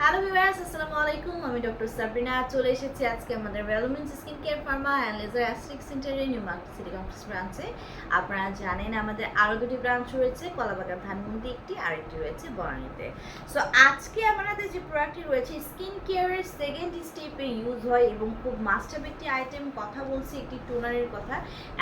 Hello viewers, আসসালামু আলাইকুম। আমি ডক্টর সাবরিনা চলে এসেছি আজকে আমাদের ভ্যালুমেন্স skin care pharma and laser aesthetic সেন্টারে নিউ মার্কেট সিটি কমপ্লেক্স ব্রাঞ্চে। আপনারা জানেন আমাদের আরও দুটি ব্রাঞ্চ রয়েছে, কলাবাগান ধানমন্ডি একটি, আরেকটি রয়েছে বনানীতে। সো আজকে আমাদের যে প্রোডাক্টটি রয়েছে স্কিন কেয়ারের সেকেন্ড স্টেপে ইউজ হয় এবং খুব মাস্টার একটি আইটেম, কথা বলছি একটি টোনারের কথা।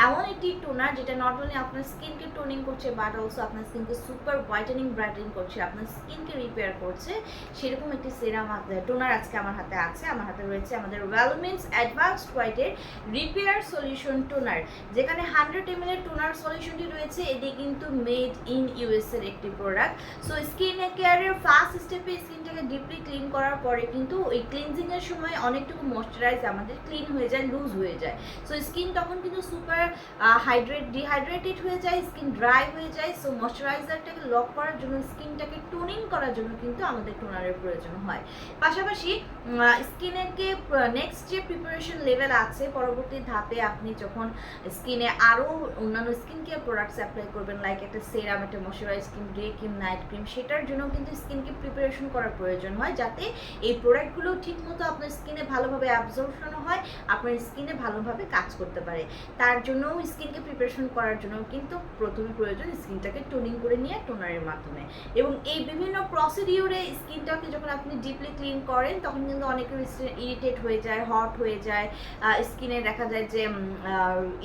এমন একটি টোনার যেটা নট অনলি আপনার স্কিনকে টোনিং করছে বাট অলসো আপনার স্কিনকে সুপার হোয়াইটেনিং ব্রাইটেনিং করছে, আপনার স্কিনকে রিপেয়ার করছে, সেরকম একটি সেরাম টোনার আজকে আমার হাতে আছে। আমার হাতে রয়েছে আমাদের ভ্যালুমেন্স অ্যাডভান্সড হোয়াইটের রিপেয়ার সলিউশন টোনার, যেখানে 100 ml এর টোনার সলিউশনটি রয়েছে। এটি কিন্তু মেড ইন ইউএস এর একটি প্রোডাক্ট। সো স্কিন কেয়ারের ফার্স্ট স্টেপে স্কিনটাকে ডিপলি ক্লিন করার পরে কিন্তু ওই ক্লিনজিং এর সময় অনেকটুকু ময়শ্চারাইজ আমাদের ক্লিন হয়ে যায়, লুজ হয়ে যায়। সো স্কিন তখন কিন্তু সুপার ডিহাইড্রেটেড হয়ে যায়, স্কিন ড্রাই হয়ে যায়। সো ময়শ্চারাইজারটাকে লক করার জন্য, স্কিনটাকে টোনিং করার জন্য কিন্তু আমাদের টোনারের প্রয়োজন হয়। পাশাপাশি স্কিনকে নেক্সট যে প্রিপারেশন লেভেল আছে, পরবর্তী ধাপে আপনি যখন স্কিনে আরও অন্যান্য স্কিন কেয়ার প্রোডাক্টস অ্যাপ্লাই করবেন, লাইক একটা সেরাম, একটা moisturise cream, day cream, night cream, সেটার জন্য কিন্তু স্কিনকে প্রিপারেশন করার প্রয়োজন হয়, যাতে এই প্রোডাক্টগুলো ঠিকমতো আপনার স্কিনে ভালোভাবে অ্যাবজর্পশন হয়, আপনার স্কিনে ভালোভাবে কাজ করতে পারে। তার জন্য স্কিনকে প্রিপারেশন করার জন্য কিন্তু প্রথমে প্রয়োজন স্কিনটাকে টোনিং করে নিয়ে টোনারের মাধ্যমে। এবং এই বিভিন্ন প্রসিডিউরে স্কিনটাকে যখন আপনি ডিপলি ক্লিন করেন তখন কিন্তু অনেকের ইরিটেট হয়ে যায়, হট হয়ে যায়, স্কিনে দেখা যায় যে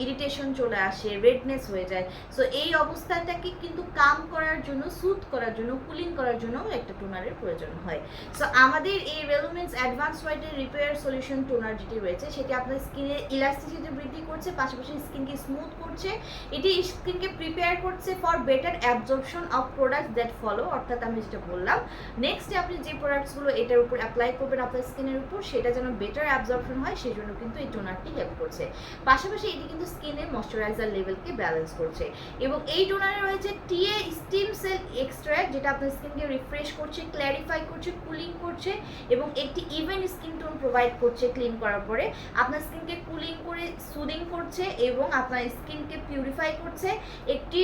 ইরিটেশন চলে আসে, রেডনেস হয়ে যায়। সো এই অবস্থাটাকে কিন্তু কাম করার জন্য, সুথ করার জন্য, কুলিং করার জন্য একটা টোনারের প্রয়োজন হয়। সো আমাদের এই ভ্যালুমেন্স অ্যাডভান্স হোয়াইটের রিপেয়ার সলিউশন টোনার যেটি রয়েছে, সেটি আপনার স্কিনে ইলাস্টিসিটি বৃদ্ধি করছে, পাশাপাশি স্কিনকে স্মুথ করছে। এটি স্কিনকে প্রিপেয়ার করছে for better absorption of products that follow. অর্থাৎ আমি যেটা বললাম, নেক্সটে আপনি যে প্রোডাক্টসগুলো এটার উপর অ্যাপ্লাই করবেন আপনার স্কিনের উপর, সেটা যেন বেটার অ্যাবজর্পশন হয়, সেই জন্য কিন্তু এই টোনারটি হেল্প করছে। পাশাপাশি এটি কিন্তু স্কিনের ময়শ্চারাইজার লেভেলকে ব্যালেন্স করছে। এবং এই টোনারে রয়েছে টিএ স্টিম সেল এক্সট্রাক্ট, যেটা আপনার স্কিনকে রিফ্রেশ করছে, ক্ল্যারিফাই করছে, কুলিং করছে এবং একটি ইভেন স্কিন টোন প্রোভাইড করছে। ক্লিন করার পরে আপনার স্কিনকে কুলিং করে সুদিং করছে এবং আপনার স্কিনকে পিউরিফাই করছে, একটি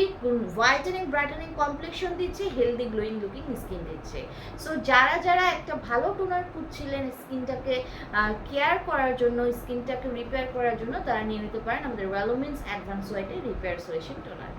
হোয়াইটেনিং ব্রাইটেনিং কমপ্লেকশন দিচ্ছে, হেলদি গ্লোয়িং লুকিং স্কিন দিচ্ছে। সো যারা একটা ভালো টোনার খুঁজছিলেন স্কিনটাকে কেয়ার করার জন্য, স্কিনটাকে রিপেয়ার করার জন্য, তারা নিয়ে নিতে পারেন আমাদের ভ্যালুমেন্স অ্যাডভান্স হোয়াইটের রিপেয়ার সলিউশন টোনার।